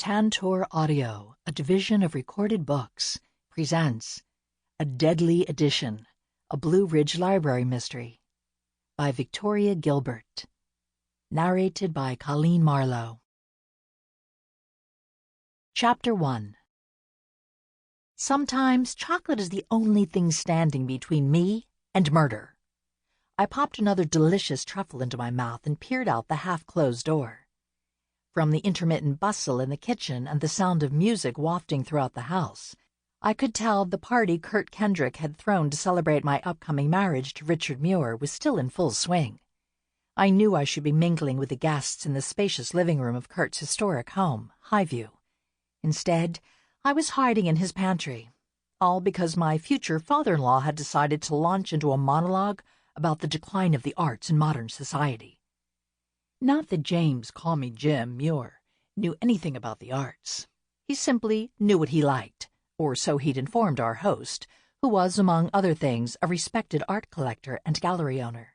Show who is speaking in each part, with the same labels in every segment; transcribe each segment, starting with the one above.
Speaker 1: Tantor Audio, a division of Recorded Books, presents A Deadly Edition, a Blue Ridge Library Mystery by Victoria Gilbert. Narrated by Coleen Marlo. Chapter 1. Sometimes chocolate is the only thing standing between me and murder. I popped another delicious truffle into my mouth and peered out the half-closed door. From the intermittent bustle in the kitchen and the sound of music wafting throughout the house, I could tell the party Kendrick had thrown to celebrate my upcoming marriage to Richard Muir was still in full swing. I knew I should be mingling with the guests in the spacious living room of Kurt's historic home, Highview. Instead, I was hiding in his pantry, all because my future father-in-law had decided to launch into a monologue about the decline of the arts in modern society. Not that James, call me Jim, Muir, knew anything about the arts. He simply knew what he liked, or so he'd informed our host, who was, among other things, a respected art collector and gallery owner.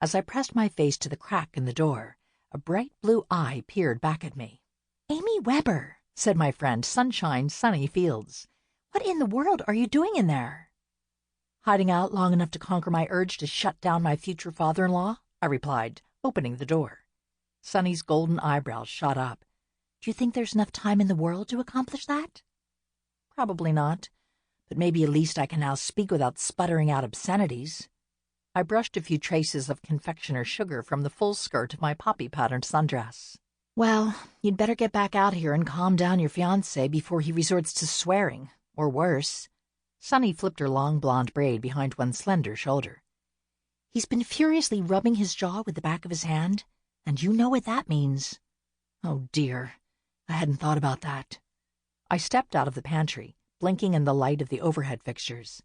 Speaker 1: As I pressed my face to the crack in the door, a bright blue eye peered back at me. "Amy Weber," said my friend Sunshine Sunny Fields. "What in the world are you doing in there?" "Hiding out long enough to conquer my urge to shut down my future father-in-law," I replied, opening the door. Sunny's golden eyebrows shot up. "Do you think there's enough time in the world to accomplish that?" "Probably not, but maybe at least I can now speak without sputtering out obscenities." I brushed a few traces of confectioner's sugar from the full skirt of my poppy-patterned sundress. "Well, you'd better get back out here and calm down your fiance before he resorts to swearing, or worse." Sunny flipped her long blonde braid behind one slender shoulder. "He's been furiously rubbing his jaw with the back of his hand, and you know what that means." "Oh, dear. I hadn't thought about that." I stepped out of the pantry, blinking in the light of the overhead fixtures.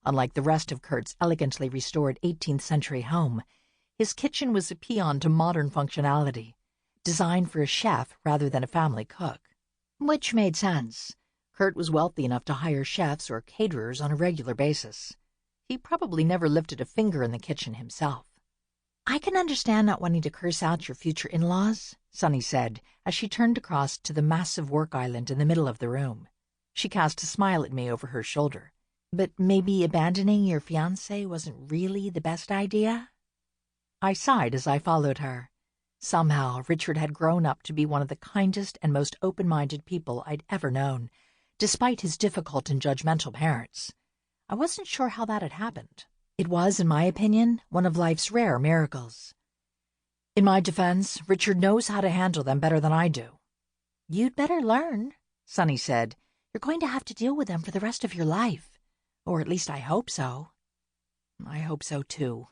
Speaker 1: Unlike the rest of Kurt's elegantly restored 18th-century home, his kitchen was a paean to modern functionality, designed for a chef rather than a family cook. Which made sense. Kurt was wealthy enough to hire chefs or caterers on a regular basis. He probably never lifted a finger in the kitchen himself. "I can understand not wanting to curse out your future in-laws," Sunny said, as she turned across to the massive work island in the middle of the room. She cast a smile at me over her shoulder. "But maybe abandoning your fiancé wasn't really the best idea?" I sighed as I followed her. Somehow, Richard had grown up to be one of the kindest and most open-minded people I'd ever known, despite his difficult and judgmental parents. I wasn't sure how that had happened. It was, in my opinion, one of life's rare miracles. In my defense, Richard knows how to handle them better than I do. "You'd better learn," Sunny said. "You're going to have to deal with them for the rest of your life. Or at least I hope so." "I hope so, too."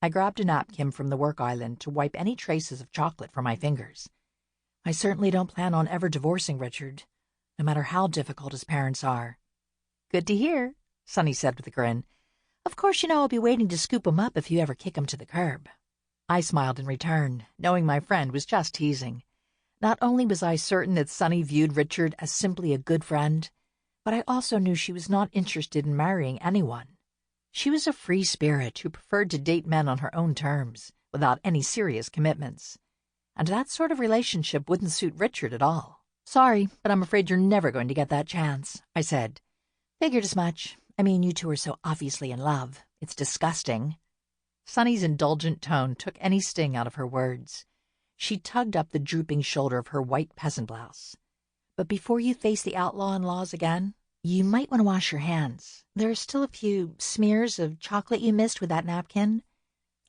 Speaker 1: I grabbed a napkin from the work island to wipe any traces of chocolate from my fingers. "I certainly don't plan on ever divorcing Richard, no matter how difficult his parents are." "Good to hear," Sunny said with a grin. "Of course, you know I'll be waiting to scoop him up if you ever kick him to the curb." I smiled in return, knowing my friend was just teasing. Not only was I certain that Sunny viewed Richard as simply a good friend, but I also knew she was not interested in marrying anyone. She was a free spirit who preferred to date men on her own terms, without any serious commitments. And that sort of relationship wouldn't suit Richard at all. "Sorry, but I'm afraid you're never going to get that chance," I said. "Figured as much. I mean, you two are so obviously in love. It's disgusting." Sunny's indulgent tone took any sting out of her words. She tugged up the drooping shoulder of her white peasant blouse. "But before you face the outlaw-in-laws again, you might want to wash your hands. There are still a few smears of chocolate you missed with that napkin.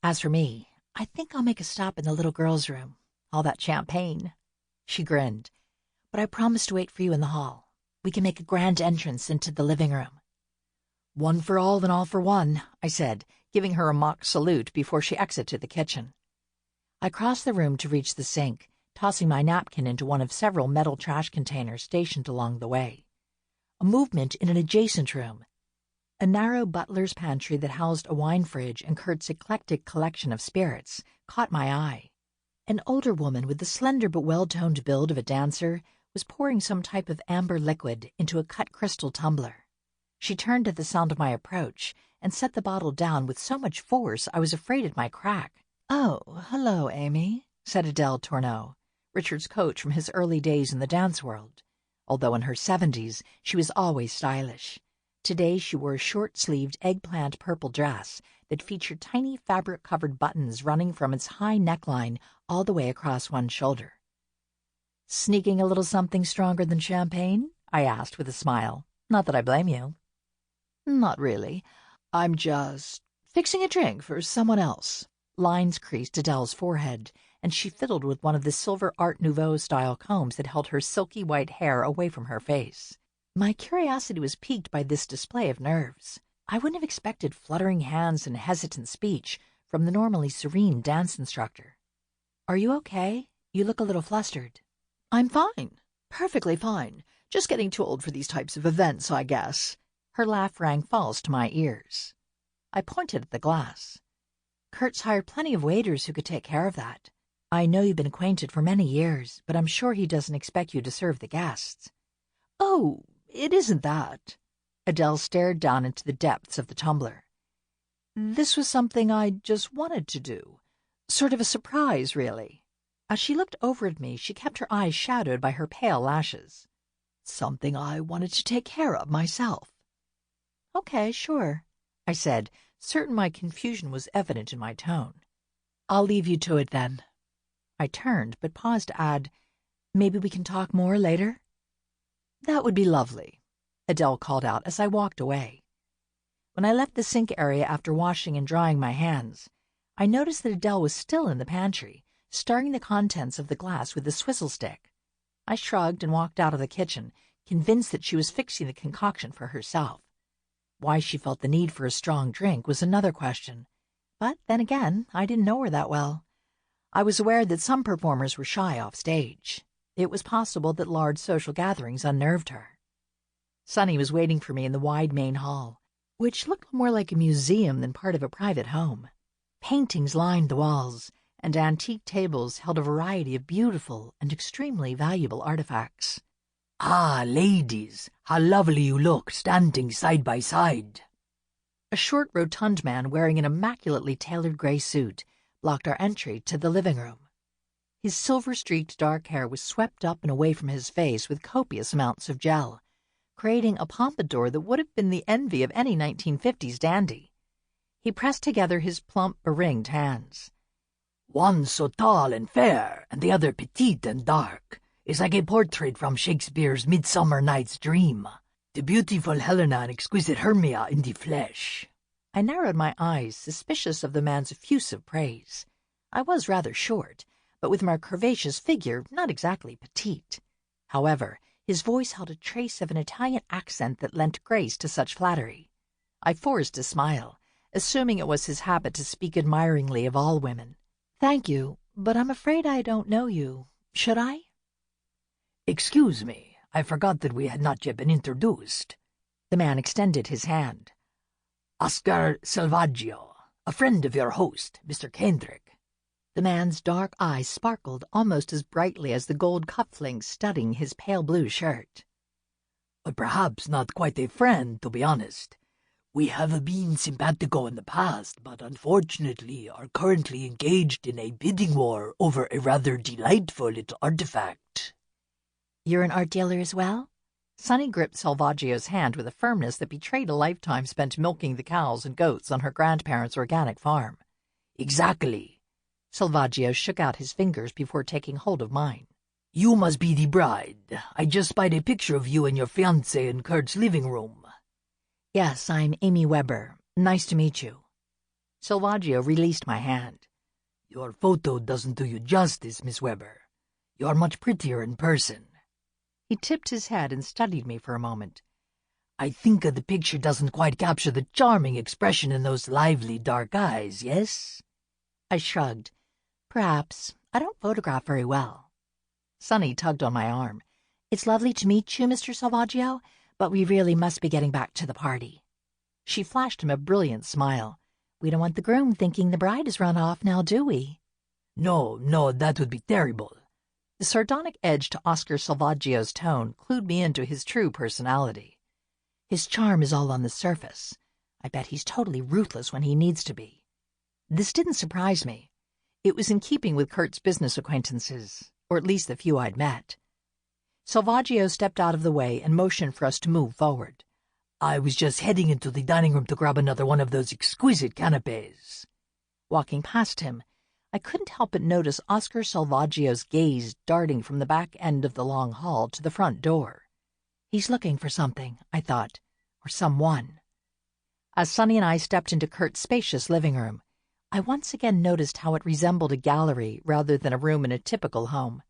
Speaker 1: As for me, I think I'll make a stop in the little girl's room. All that champagne." She grinned. "But I promise to wait for you in the hall. We can make a grand entrance into the living room." "One for all and all for one," I said, giving her a mock salute before she exited the kitchen. I crossed the room to reach the sink, tossing my napkin into one of several metal trash containers stationed along the way. A movement in an adjacent room. A narrow butler's pantry that housed a wine fridge and Kurt's eclectic collection of spirits caught my eye. An older woman with the slender but well-toned build of a dancer was pouring some type of amber liquid into a cut crystal tumbler. She turned at the sound of my approach and set the bottle down with so much force I was afraid it might crack. "Oh, hello, Amy," said Adele Tourneau, Richard's coach from his early days in the dance world. Although in her 70s, she was always stylish. Today she wore a short-sleeved eggplant purple dress that featured tiny fabric-covered buttons running from its high neckline all the way across one shoulder. "Sneaking a little something stronger than champagne?" I asked with a smile. "Not that I blame you." "Not really. I'm just fixing a drink for someone else." Lines creased Adele's forehead, and she fiddled with one of the silver Art Nouveau-style combs that held her silky white hair away from her face. My curiosity was piqued by this display of nerves. I wouldn't have expected fluttering hands and hesitant speech from the normally serene dance instructor. "Are you okay? You look a little flustered." "I'm fine. Perfectly fine. Just getting too old for these types of events, I guess." Her laugh rang false to my ears. I pointed at the glass. "Kurt's hired plenty of waiters who could take care of that. I know you've been acquainted for many years, but I'm sure he doesn't expect you to serve the guests." "Oh, it isn't that." Adele stared down into the depths of the tumbler. "This was something I just wanted to do. Sort of a surprise, really." As she looked over at me, she kept her eyes shadowed by her pale lashes. "Something I wanted to take care of myself." "Okay, sure," I said, certain my confusion was evident in my tone. "I'll leave you to it then." I turned, but paused to add, "Maybe we can talk more later?" "That would be lovely," Adele called out as I walked away. When I left the sink area after washing and drying my hands, I noticed that Adele was still in the pantry, stirring the contents of the glass with a swizzle stick. I shrugged and walked out of the kitchen, convinced that she was fixing the concoction for herself. Why she felt the need for a strong drink was another question, but then again, I didn't know her that well. I was aware that some performers were shy off stage. It was possible that large social gatherings unnerved her. Sonny was waiting for me in the wide main hall, which looked more like a museum than part of a private home. Paintings lined the walls, and antique tables held a variety of beautiful and extremely valuable artifacts.
Speaker 2: "Ah, ladies, how lovely you look, standing side by side."
Speaker 1: A short, rotund man wearing an immaculately tailored gray suit blocked our entry to the living room. His silver-streaked dark hair was swept up and away from his face with copious amounts of gel, creating a pompadour that would have been the envy of any 1950s dandy. He pressed together his plump, beringed hands.
Speaker 2: "One so tall and fair, and the other petite and dark. It's like a portrait from Shakespeare's Midsummer Night's Dream. The beautiful Helena and exquisite Hermia in the flesh."
Speaker 1: I narrowed my eyes, suspicious of the man's effusive praise. I was rather short, but with my curvaceous figure, not exactly petite. However, his voice held a trace of an Italian accent that lent grace to such flattery. I forced a smile, assuming it was his habit to speak admiringly of all women. "Thank you, but I'm afraid I don't know you. Should I?"
Speaker 2: "Excuse me, I forgot that we had not yet been introduced."
Speaker 1: The man extended his hand.
Speaker 2: "Oscar Selvaggio, a friend of your host, Mr. Kendrick."
Speaker 1: The man's dark eyes sparkled almost as brightly as the gold cufflinks studding his pale blue shirt.
Speaker 2: "Perhaps not quite a friend, to be honest. We have been simpatico in the past, but unfortunately are currently engaged in a bidding war over a rather delightful little artifact."
Speaker 1: "You're an art dealer as well?" Sonny gripped Selvaggio's hand with a firmness that betrayed a lifetime spent milking the cows and goats on her grandparents' organic farm.
Speaker 2: "Exactly."
Speaker 1: Selvaggio shook out his fingers before taking hold of mine.
Speaker 2: "You must be the bride. I just spied a picture of you and your fiance in Kurt's living room."
Speaker 1: "Yes, I'm Amy Weber. Nice to meet you." Selvaggio released my hand.
Speaker 2: "Your photo doesn't do you justice, Miss Weber. You are much prettier in person."
Speaker 1: He tipped his head and studied me for a moment.
Speaker 2: "I think the picture doesn't quite capture the charming expression in those lively dark eyes, yes?"
Speaker 1: I shrugged. "Perhaps. I don't photograph very well." Sonny tugged on my arm. "It's lovely to meet you, Mr. Selvaggio, but we really must be getting back to the party." She flashed him a brilliant smile. "We don't want the groom thinking the bride has run off now, do we?"
Speaker 2: No, that would be terrible."
Speaker 1: The sardonic edge to Oscar Selvaggio's tone clued me into his true personality. His charm is all on the surface. I bet he's totally ruthless when he needs to be. This didn't surprise me. It was in keeping with Kurt's business acquaintances. or at least the few I'd met. Selvaggio stepped out of the way and motioned for us to move forward.
Speaker 2: I was just heading into the dining room to grab another one of those exquisite canapes.
Speaker 1: Walking past him, I couldn't help but notice Oscar Selvaggio's gaze darting from the back end of the long hall to the front door. He's looking for something, I thought, or someone. As Sonny and I stepped into Kurt's spacious living room, I once again noticed how it resembled a gallery rather than a room in a typical home.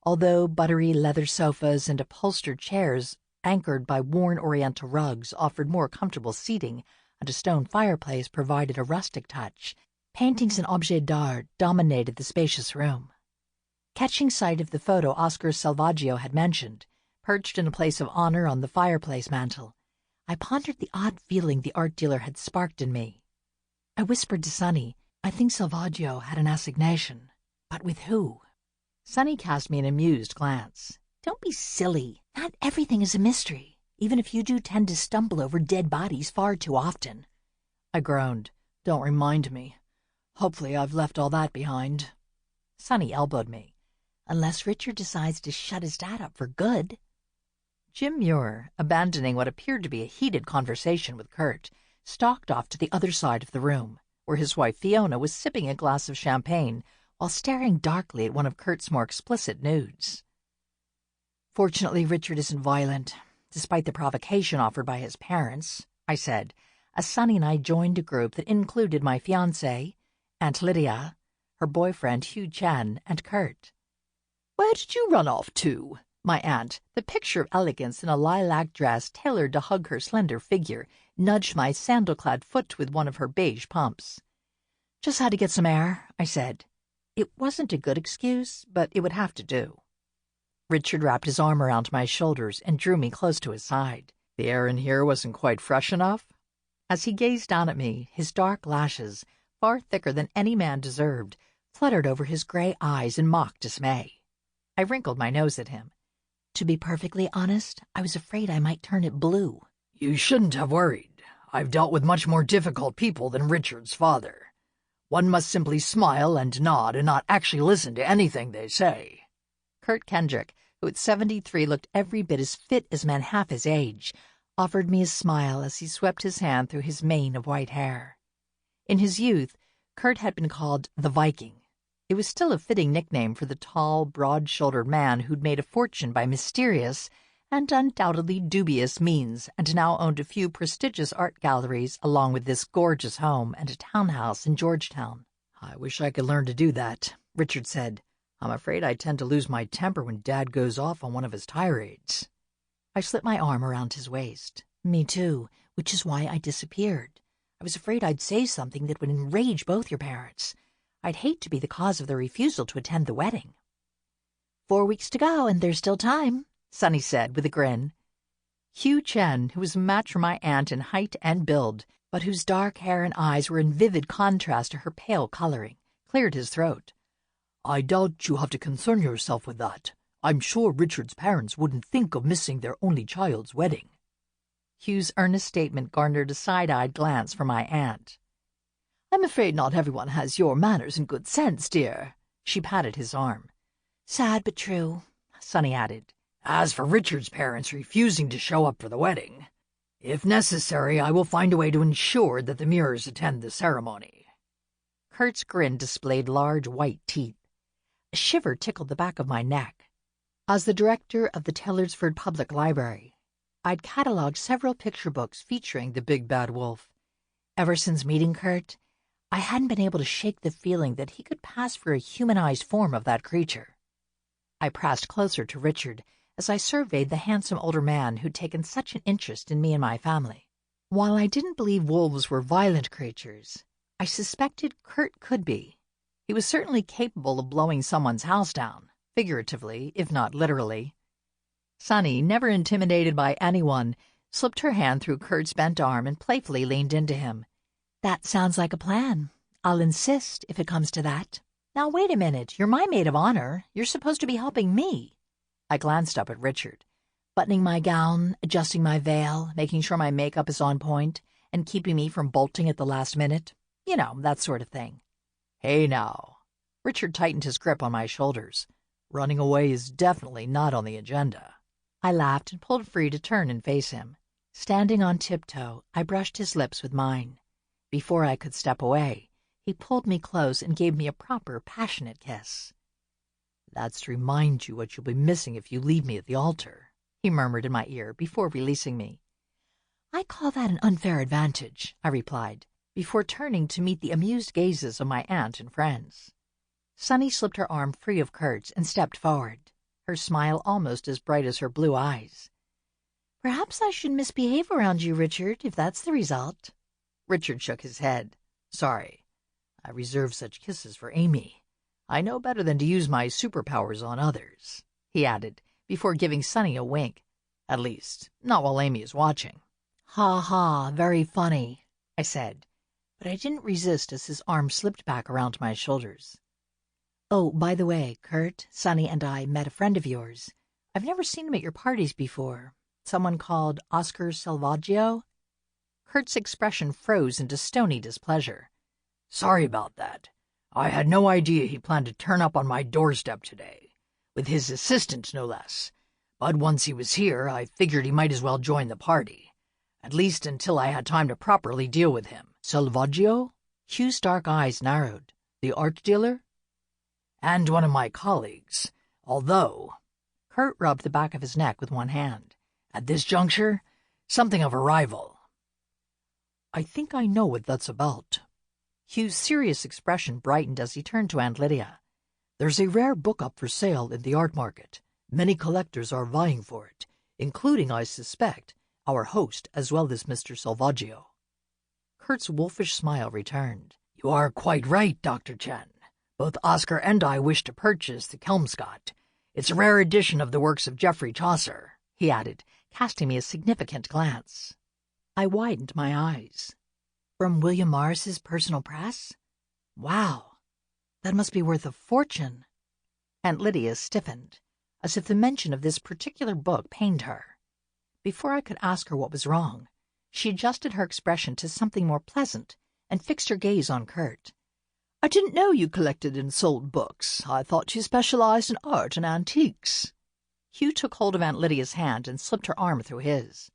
Speaker 1: Although buttery leather sofas and upholstered chairs anchored by worn oriental rugs offered more comfortable seating and a stone fireplace provided a rustic touch, paintings and objets d'art dominated the spacious room. Catching sight of the photo Oscar Selvaggio had mentioned, perched in a place of honor on the fireplace mantel, I pondered the odd feeling the art dealer had sparked in me. I whispered to Sonny, I think Selvaggio had an assignation, but with who? Sonny cast me an amused glance. Don't be silly. Not everything is a mystery, even if you do tend to stumble over dead bodies far too often. I groaned. Don't remind me. Hopefully I've left all that behind. Sonny elbowed me. Unless Richard decides to shut his dad up for good. Jim Muir, abandoning what appeared to be a heated conversation with Kurt, stalked off to the other side of the room, where his wife Fiona was sipping a glass of champagne while staring darkly at one of Kurt's more explicit nudes. Fortunately, Richard isn't violent, despite the provocation offered by his parents, I said, as Sonny and I joined a group that included my fiance, Aunt Lydia, her boyfriend Hugh Chen, and Kurt. Where did you run off to? My aunt, the picture of elegance in a lilac dress tailored to hug her slender figure, nudged my sandal-clad foot with one of her beige pumps. Just had to get some air, I said. It wasn't a good excuse, but it would have to do. Richard wrapped his arm around my shoulders and drew me close to his side. The air in here wasn't quite fresh enough? As he gazed down at me, his dark lashes, far thicker than any man deserved, fluttered over his gray eyes in mock dismay. I wrinkled my nose at him. To be perfectly honest, I was afraid I might turn it blue.
Speaker 2: You shouldn't have worried. I've dealt with much more difficult people than Richard's father. One must simply smile and nod and not actually listen to anything they say.
Speaker 1: Kurt Kendrick, who at 73 looked every bit as fit as men half his age, offered me a smile as he swept his hand through his mane of white hair. In his youth, Kurt had been called the Viking. It was still a fitting nickname for the tall, broad-shouldered man who'd made a fortune by mysterious and undoubtedly dubious means and now owned a few prestigious art galleries along with this gorgeous home and a townhouse in Georgetown.
Speaker 2: I wish I could learn to do that, Richard said. I'm afraid I tend to lose my temper when Dad goes off on one of his tirades.
Speaker 1: I slipped my arm around his waist. Me too, which is why I disappeared. I was afraid I'd say something that would enrage both your parents. I'd hate to be the cause of their refusal to attend the wedding. 4 weeks to go, and there's still time, Sonny said with a grin. Hugh Chen, who was a match for my aunt in height and build, but whose dark hair and eyes were in vivid contrast to her pale coloring, cleared his throat.
Speaker 2: I doubt you have to concern yourself with that. I'm sure Richard's parents wouldn't think of missing their only child's wedding.
Speaker 1: Hugh's earnest statement garnered a side-eyed glance from my aunt. I'm afraid not everyone has your manners and good sense, dear. She patted his arm. Sad but true, Sonny added.
Speaker 2: As for Richard's parents refusing to show up for the wedding, if necessary, I will find a way to ensure that the Muirs attend the ceremony.
Speaker 1: Kurt's grin displayed large white teeth. A shiver tickled the back of my neck. As the director of the Taylorsford Public Library, I'd catalogued several picture books featuring the big bad wolf. Ever since meeting Kurt, I hadn't been able to shake the feeling that he could pass for a humanized form of that creature. I pressed closer to Richard as I surveyed the handsome older man who'd taken such an interest in me and my family. While I didn't believe wolves were violent creatures, I suspected Kurt could be. He was certainly capable of blowing someone's house down, figuratively, if not literally. Sonny, never intimidated by anyone, slipped her hand through Kurt's bent arm and playfully leaned into him. That sounds like a plan. I'll insist if it comes to that. Now wait a minute, you're my maid of honor. You're supposed to be helping me. I glanced up at Richard, buttoning my gown, adjusting my veil, making sure my makeup is on point, and keeping me from bolting at the last minute. You know, that sort of thing.
Speaker 2: Hey now.
Speaker 1: Richard tightened his grip on my shoulders. Running away is definitely not on the agenda." I laughed and pulled free to turn and face him. Standing on tiptoe, I brushed his lips with mine. Before I could step away, he pulled me close and gave me a proper, passionate kiss. "That's to remind you what you'll be missing if you leave me at the altar," he murmured in my ear before releasing me. "I call that an unfair advantage," I replied, before turning to meet the amused gazes of my aunt and friends. Sunny slipped her arm free of Kurt's and stepped forward, her smile almost as bright as her blue eyes. "Perhaps I should misbehave around you, Richard, if that's the result." Richard shook his head. "Sorry. I reserve such kisses for Amy. I know better than to use my superpowers on others," he added, before giving Sunny a wink. "At least, not while Amy is watching." "Ha ha, very funny," I said, but I didn't resist as his arm slipped back around my shoulders. "Oh, by the way, Kurt, Sunny, and I met a friend of yours. I've never seen him at your parties before. Someone called Oscar Selvaggio." Kurt's expression froze into stony displeasure.
Speaker 2: "Sorry about that. I had no idea he planned to turn up on my doorstep today, with his assistant no less. But once he was here, I figured he might as well join the party, at least until I had time to properly deal with him."
Speaker 1: "Selvaggio?" Hugh's dark eyes narrowed. "The art dealer?"
Speaker 2: "And one of my colleagues, although—"
Speaker 1: Kurt rubbed the back of his neck with one hand.
Speaker 2: "At this juncture, something of a rival."
Speaker 1: "I think I know what that's about." Hugh's serious expression brightened as he turned to Aunt Lydia. "There's a rare book up for sale in the art market. Many collectors are vying for it, including, I suspect, our host as well as Mr. Selvaggio." Kurt's wolfish smile returned.
Speaker 2: "You are quite right, Dr. Chen. Both Oscar and I wish to purchase the Kelmscott. It's a rare edition of the works of Geoffrey Chaucer,"
Speaker 1: he added, casting me a significant glance. I widened my eyes. "From William Morris's personal press? Wow, that must be worth a fortune." Aunt Lydia stiffened, as if the mention of this particular book pained her. Before I could ask her what was wrong, she adjusted her expression to something more pleasant and fixed her gaze on Kurt. "I didn't know you collected and sold books. I thought you specialized in art and antiques." Hugh took hold of Aunt Lydia's hand and slipped her arm through his.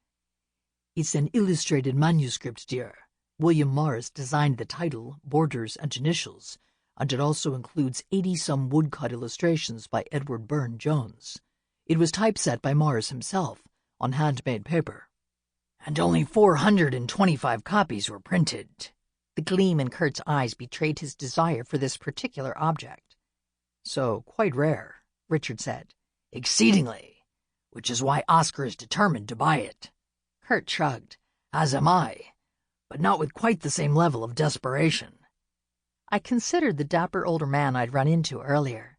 Speaker 1: "It's an illustrated manuscript, dear. William Morris designed the title, borders, and initials, and it also includes 80-some woodcut illustrations by Edward Burne-Jones. It was typeset by Morris himself, on handmade paper."
Speaker 2: "And only 425 copies were printed."
Speaker 1: The gleam in Kurt's eyes betrayed his desire for this particular object.
Speaker 2: "So quite rare," Richard said. "Exceedingly, which is why Oscar is determined to buy it."
Speaker 1: Kurt shrugged.
Speaker 2: "As am I, but not with quite the same level of desperation."
Speaker 1: I considered the dapper older man I'd run into earlier.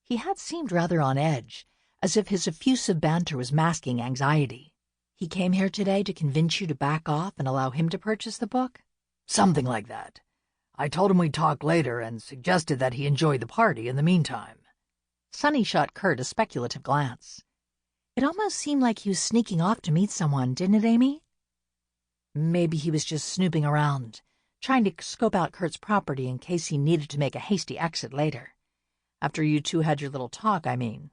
Speaker 1: He had seemed rather on edge, as if his effusive banter was masking anxiety. "He came here today to convince you to back off and allow him to purchase the book?"
Speaker 2: "Something like that. I told him we'd talk later and suggested that he enjoy the party in the meantime."
Speaker 1: Sunny shot Kurt a speculative glance. "It almost seemed like he was sneaking off to meet someone, didn't it, Amy?" "Maybe he was just snooping around, trying to scope out Kurt's property in case he needed to make a hasty exit later. After you two had your little talk, I mean."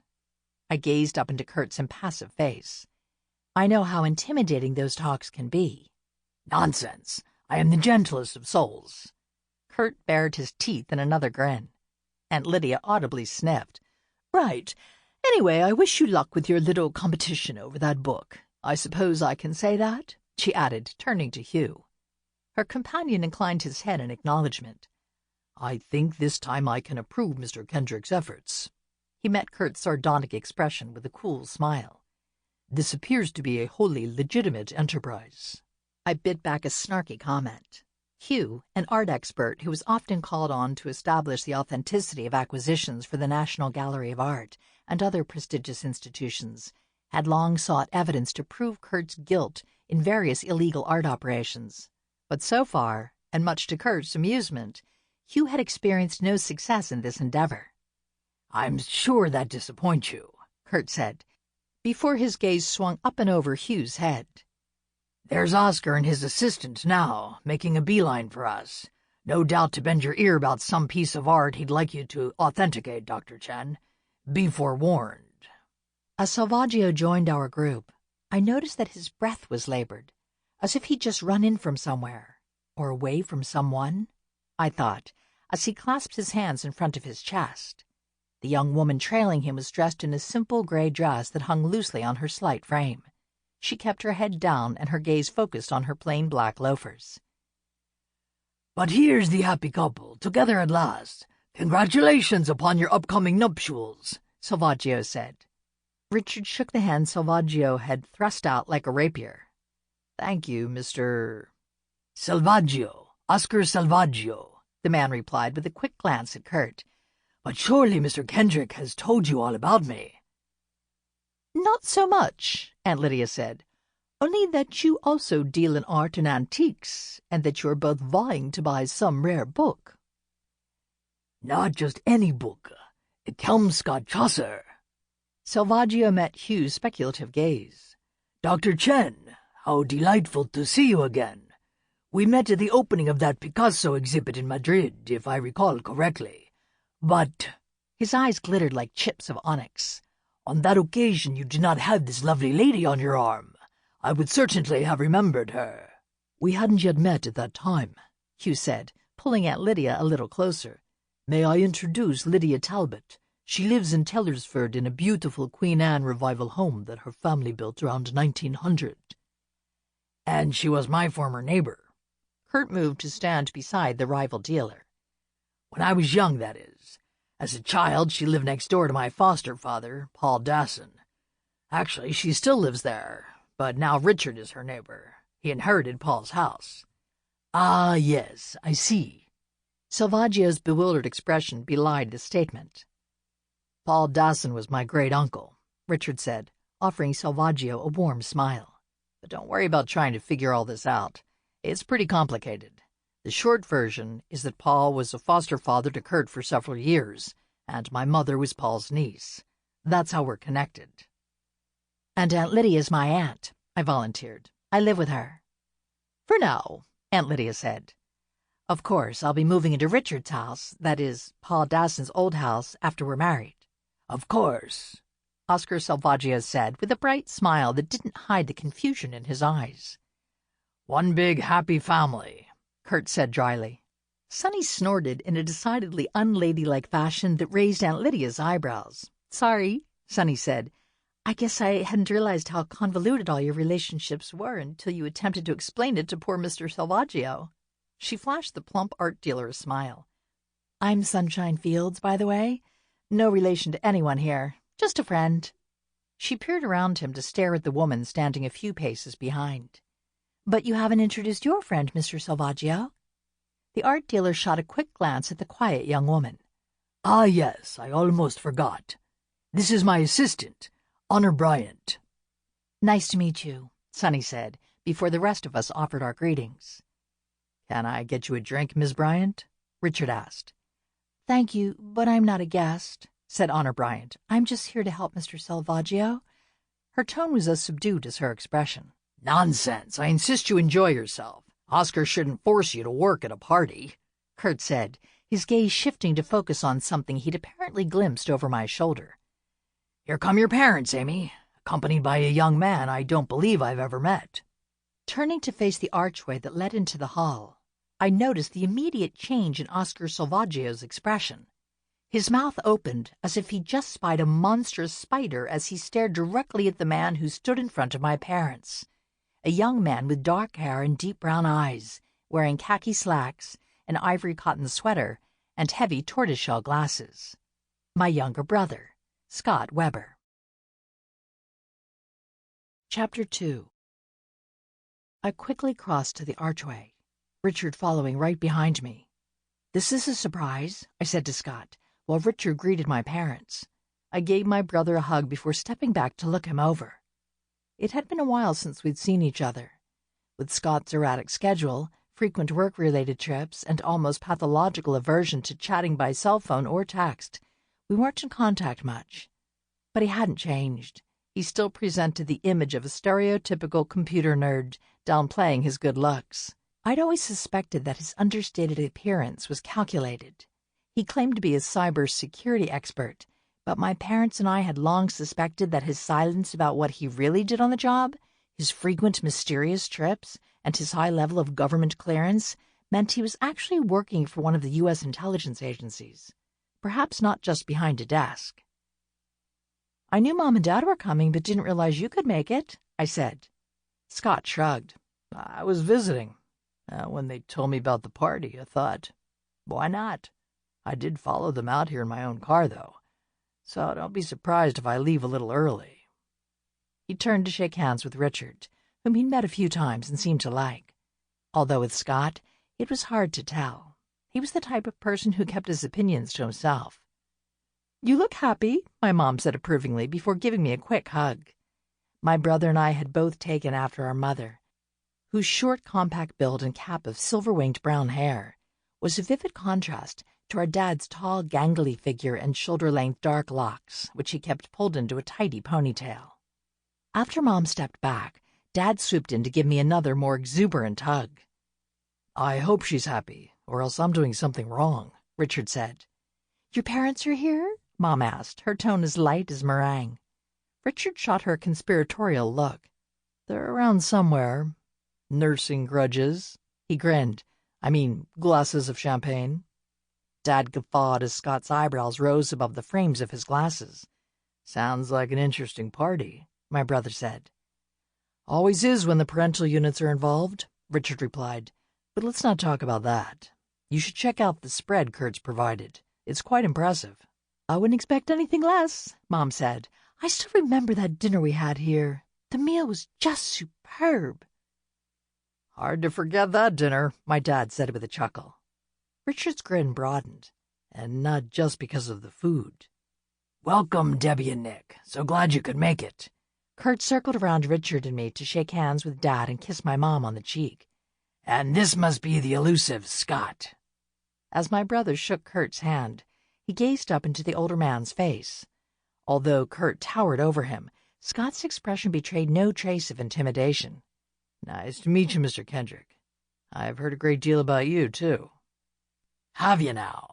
Speaker 1: I gazed up into Kurt's impassive face. "I know how intimidating those talks can be."
Speaker 2: "Nonsense. I am the gentlest of souls."
Speaker 1: Kurt bared his teeth in another grin. Aunt Lydia audibly sniffed. "Right. Anyway, I wish you luck with your little competition over that book. I suppose I can say that?" she added, turning to Hugh. Her companion inclined his head in acknowledgement.
Speaker 2: "I think this time I can approve Mr. Kendrick's efforts."
Speaker 1: He met Kurt's sardonic expression with a cool smile.
Speaker 2: "This appears to be a wholly legitimate enterprise."
Speaker 1: I bit back a snarky comment. Hugh, an art expert who was often called on to establish the authenticity of acquisitions for the National Gallery of Art and other prestigious institutions, had long sought evidence to prove Kurt's guilt in various illegal art operations. But so far, and much to Kurt's amusement, Hugh had experienced no success in this endeavor.
Speaker 2: "I'm sure that disappoints you," Kurt said,
Speaker 1: before his gaze swung up and over Hugh's head.
Speaker 2: "There's Oscar and his assistant now, making a beeline for us. No doubt to bend your ear about some piece of art he'd like you to authenticate, Dr. Chen. Be forewarned.
Speaker 1: As Selvaggio joined our group, I noticed that his breath was labored, as if he'd just run in from somewhere, or away from someone, I thought, as he clasped his hands in front of his chest. The young woman trailing him was dressed in a simple gray dress that hung loosely on her slight frame. She kept her head down and her gaze focused on her plain black loafers.
Speaker 2: But here's the happy couple, together at last. Congratulations upon your upcoming nuptials,
Speaker 1: Selvaggio said. Richard shook the hand Selvaggio had thrust out like a rapier. Thank you, Mr.
Speaker 2: Selvaggio, Oscar Selvaggio,
Speaker 1: the man replied with a quick glance at Kurt.
Speaker 2: But surely Mr. Kendrick has told you all about me.
Speaker 1: Not so much, Aunt Lydia said. Only that you also deal in art and antiques, and that you are both vying to buy some rare book.
Speaker 2: Not just any book, a Kelmscott Chaucer.
Speaker 1: Selvaggio met Hugh's speculative gaze.
Speaker 2: Dr. Chen, how delightful to see you again. We met at the opening of that Picasso exhibit in Madrid, if I recall correctly. But
Speaker 1: his eyes glittered like chips of onyx.
Speaker 2: On that occasion you did not have this lovely lady on your arm. I would certainly have remembered her.
Speaker 1: We hadn't yet met at that time, Hugh said, pulling Aunt Lydia a little closer. May I introduce Lydia Talbot? She lives in Taylorsford in a beautiful Queen Anne revival home that her family built around 1900.
Speaker 2: And she was my former neighbor.
Speaker 1: Kurt moved to stand beside the rival dealer.
Speaker 2: When I was young, that is. As a child, she lived next door to my foster father, Paul Dasson. Actually, she still lives there, but now Richard is her neighbor. He inherited Paul's house.
Speaker 1: Ah, yes, I see. Selvaggio's bewildered expression belied the statement. Paul Dasson was my great-uncle, Richard said, offering Selvaggio a warm smile. But don't worry about trying to figure all this out. It's pretty complicated. The short version is that Paul was a foster father to Kurt for several years, and my mother was Paul's niece. That's how we're connected. And Aunt Lydia's my aunt, I volunteered. I live with her. For now, Aunt Lydia said. Of course, I'll be moving into Richard's house, that is, Paul Dasson's old house, after we're married.
Speaker 2: Of course,
Speaker 1: Oscar Selvaggio said, with a bright smile that didn't hide the confusion in his eyes.
Speaker 2: One big happy family,
Speaker 1: Kurt said dryly. Sonny snorted in a decidedly unladylike fashion that raised Aunt Lydia's eyebrows. Sorry, Sonny said. I guess I hadn't realized how convoluted all your relationships were until you attempted to explain it to poor Mr. Selvaggio. She flashed the plump art dealer a smile. I'm Sunshine Fields, by the way. No relation to anyone here. Just a friend. She peered around him to stare at the woman standing a few paces behind. But you haven't introduced your friend, Mr. Selvaggio. The art dealer shot a quick glance at the quiet young woman.
Speaker 2: Ah, yes, I almost forgot. This is my assistant, Honor Bryant.
Speaker 1: Nice to meet you, Sonny said, before the rest of us offered our greetings. Can I get you a drink, Miss Bryant? Richard asked. Thank you, but I'm not a guest, said Honor Bryant. I'm just here to help Mr. Selvaggio. Her tone was as subdued as her expression.
Speaker 2: Nonsense. I insist you enjoy yourself. Oscar shouldn't force you to work at a party,
Speaker 1: Kurt said, his gaze shifting to focus on something he'd apparently glimpsed over my shoulder.
Speaker 2: Here come your parents, Amy, accompanied by a young man I don't believe I've ever met.
Speaker 1: Turning to face the archway that led into the hall, I noticed the immediate change in Oscar Selvaggio's expression. His mouth opened as if he'd just spied a monstrous spider as he stared directly at the man who stood in front of my parents. A young man with dark hair and deep brown eyes, wearing khaki slacks, an ivory cotton sweater, and heavy tortoiseshell glasses. My younger brother, Scott Weber. Chapter 2. I quickly crossed to the archway, Richard following right behind me. This is a surprise, I said to Scott, while Richard greeted my parents. I gave my brother a hug before stepping back to look him over. It had been a while since we'd seen each other. With Scott's erratic schedule, frequent work-related trips, and almost pathological aversion to chatting by cell phone or text, we weren't in contact much. But he hadn't changed. He still presented the image of a stereotypical computer nerd, downplaying his good looks. I'd always suspected that his understated appearance was calculated. He claimed to be a cyber security expert, But my parents and I had long suspected that his silence about what he really did on the job, his frequent mysterious trips, and his high level of government clearance meant he was actually working for one of the U.S. intelligence agencies, perhaps not just behind a desk. "I knew Mom and Dad were coming, but didn't realize you could make it," I said. Scott shrugged. "I was visiting. When they told me about the party, I thought, why not? I did follow them out here in my own car, though, so don't be surprised if I leave a little early." He turned to shake hands with Richard, whom he'd met a few times and seemed to like. Although with Scott, it was hard to tell. He was the type of person who kept his opinions to himself. "You look happy," my mom said approvingly before giving me a quick hug. My brother and I had both taken after our mother, whose short, compact build and cap of silver-winged brown hair was a vivid contrast to our dad's tall, gangly figure and shoulder-length dark locks, which he kept pulled into a tidy ponytail. After Mom stepped back, Dad swooped in to give me another, more exuberant hug. "I hope she's happy, or else I'm doing something wrong," Richard said. "Your parents are here?" Mom asked, her tone as light as meringue. Richard shot her a conspiratorial look. "They're around somewhere. Nursing grudges." He grinned. "I mean, glasses of champagne." Dad guffawed as Scott's eyebrows rose above the frames of his glasses. "Sounds like an interesting party," my brother said. "Always is when the parental units are involved," Richard replied. "But let's not talk about that. You should check out the spread Kurt's provided. It's quite impressive." "I wouldn't expect anything less," Mom said. "I still remember that dinner we had here. The meal was just superb." "Hard to forget that dinner," my dad said with a chuckle. Richard's grin broadened, and not just because of the food.
Speaker 2: Welcome, Debbie and Nick. So glad you could make it.
Speaker 1: Kurt circled around Richard and me to shake hands with Dad and kiss my mom on the cheek.
Speaker 2: "And this must be the elusive Scott."
Speaker 1: As my brother shook Kurt's hand, he gazed up into the older man's face. Although Kurt towered over him, Scott's expression betrayed no trace of intimidation. "Nice to meet you, Mr. Kendrick. I've heard a great deal about you, too."
Speaker 2: "Have you now?"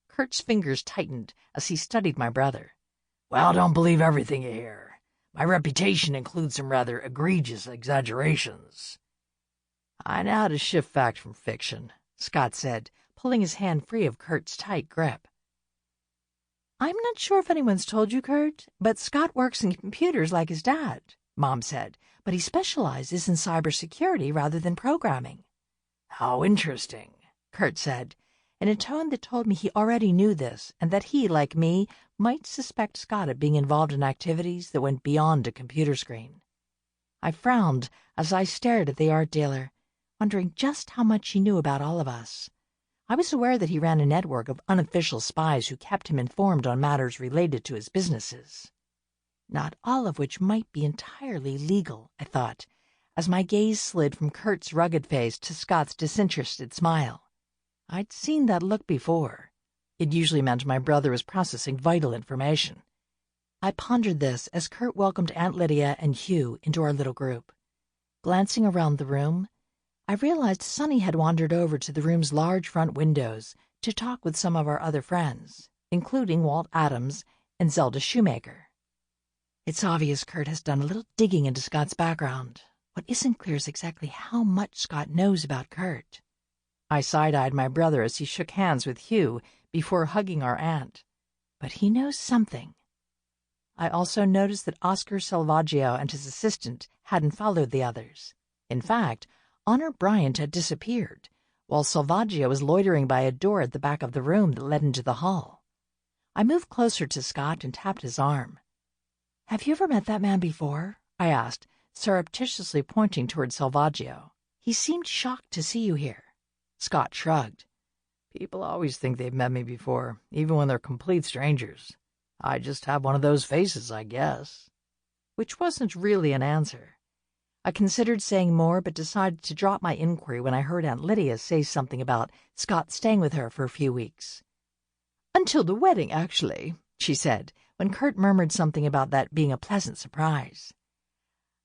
Speaker 1: Kurt's fingers tightened as he studied my brother.
Speaker 2: "Well, don't believe everything you hear. My reputation includes some rather egregious exaggerations."
Speaker 1: "I know how to shift fact from fiction," Scott said, pulling his hand free of Kurt's tight grip. "I'm not sure if anyone's told you, Kurt, but Scott works in computers like his dad," Mom said, "but he specializes in cybersecurity rather than programming."
Speaker 2: "How interesting,"
Speaker 1: Kurt said, in a tone that told me he already knew this and that he, like me, might suspect Scott of being involved in activities that went beyond a computer screen. I frowned as I stared at the art dealer, wondering just how much he knew about all of us. I was aware that he ran a network of unofficial spies who kept him informed on matters related to his businesses. Not all of which might be entirely legal, I thought, as my gaze slid from Kurt's rugged face to Scott's disinterested smile. I'd seen that look before. It usually meant my brother was processing vital information. I pondered this as Kurt welcomed Aunt Lydia and Hugh into our little group. Glancing around the room, I realized Sonny had wandered over to the room's large front windows to talk with some of our other friends, including Walt Adams and Zelda Shoemaker. It's obvious Kurt has done a little digging into Scott's background. What isn't clear is exactly how much Scott knows about Kurt. I side-eyed my brother as he shook hands with Hugh before hugging our aunt. But he knows something. I also noticed that Oscar Selvaggio and his assistant hadn't followed the others. In fact, Honor Bryant had disappeared, while Selvaggio was loitering by a door at the back of the room that led into the hall. I moved closer to Scott and tapped his arm. "Have you ever met that man before?" I asked, surreptitiously pointing toward Selvaggio. "He seemed shocked to see you here." Scott shrugged. "People always think they've met me before, even when they're complete strangers. I just have one of those faces, I guess." Which wasn't really an answer. I considered saying more, but decided to drop my inquiry when I heard Aunt Lydia say something about Scott staying with her for a few weeks. "Until the wedding, actually," she said, when Kurt murmured something about that being a pleasant surprise.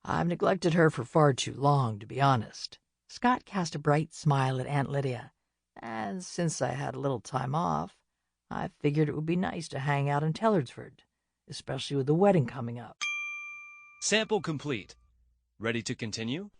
Speaker 1: "I've neglected her for far too long, to be honest." Scott cast a bright smile at Aunt Lydia. "And since I had a little time off, I figured it would be nice to hang out in Taylorsford, especially with the wedding coming up.
Speaker 3: Sample complete. Ready to continue?